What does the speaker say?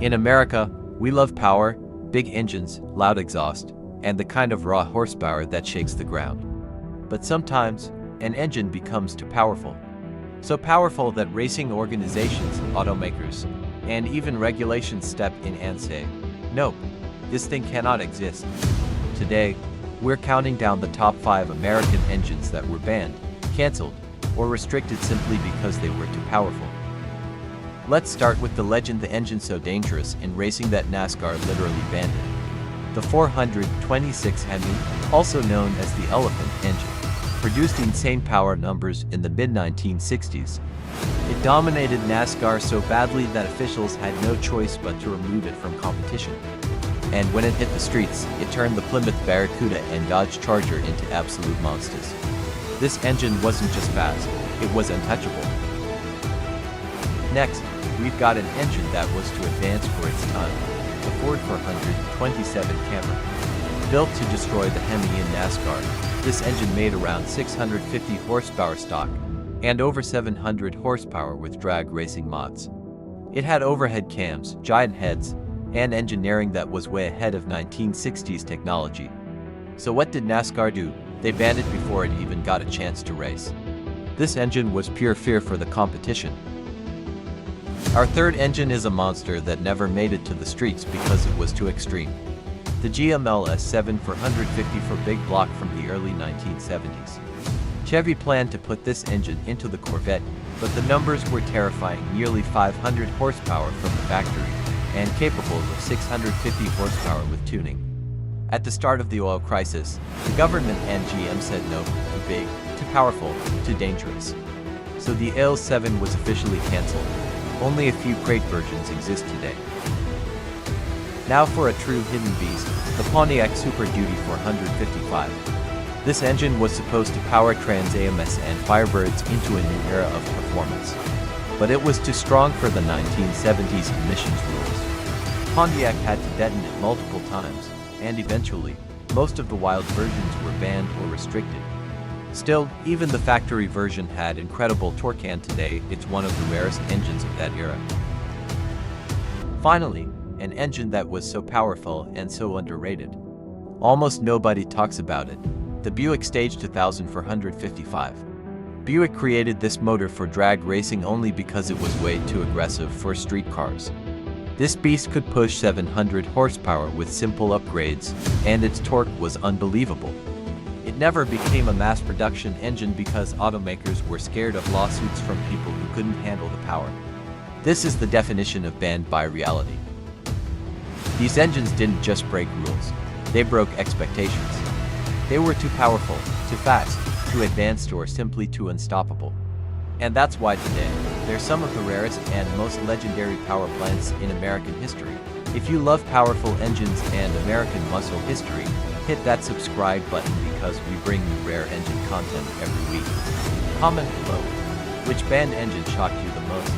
In America, we love power, big engines, loud exhaust, and the kind of raw horsepower that shakes the ground. But sometimes, an engine becomes too powerful. So powerful that racing organizations, automakers, and even regulations step in and say, "Nope, this thing cannot exist." Today, we're counting down the top 5 American engines that were banned, canceled, or restricted simply because they were too powerful. Let's start with the legend, the engine so dangerous in racing that NASCAR literally banned it. The 426 HEMI, also known as the Elephant engine, produced insane power numbers in the mid-1960s. It dominated NASCAR so badly that officials had no choice but to remove it from competition. And when it hit the streets, it turned the Plymouth Barracuda and Dodge Charger into absolute monsters. This engine wasn't just fast, it was untouchable. Next, we've got an engine that was too advanced for its time, the Ford 427 Camry. Built to destroy the HEMI in NASCAR, this engine made around 650 horsepower stock and over 700 horsepower with drag racing mods. It had overhead cams, giant heads, and engineering that was way ahead of 1960s technology. So what did NASCAR do? They banned it before it even got a chance to race. This engine was pure fear for the competition. Our third engine is a monster that never made it to the streets because it was too extreme. The GML S7 450 for big block from the early 1970s. Chevy planned to put this engine into the Corvette, but the numbers were terrifying, nearly 500 horsepower from the factory, and capable of 650 horsepower with tuning. At the start of the oil crisis, the government and GM said no, too big, too powerful, too dangerous. So the AL7 was officially canceled. Only a few crate versions exist today. Now for a true hidden beast, the Pontiac Super Duty 455. This engine was supposed to power Trans AMS and Firebirds into a new era of performance. But it was too strong for the 1970s emissions rules. Pontiac had to detonate multiple times, and eventually, most of the wild versions were banned or restricted. Still, even the factory version had incredible torque, and today it's one of the rarest engines of that era. Finally, an engine that was so powerful and so underrated. Almost nobody talks about it. The Buick Stage 2455. Buick created this motor for drag racing only because it was way too aggressive for street cars. This beast could push 700 horsepower with simple upgrades, and its torque was unbelievable. It never became a mass production engine because automakers were scared of lawsuits from people who couldn't handle the power. This is the definition of banned by reality. These engines didn't just break rules, they broke expectations. They were too powerful, too fast, too advanced, or simply too unstoppable. And that's why today, they're some of the rarest and most legendary power plants in American history. If you love powerful engines and American muscle history, hit that subscribe button because we bring you rare engine content every week. Comment below, which banned engine shocked you the most?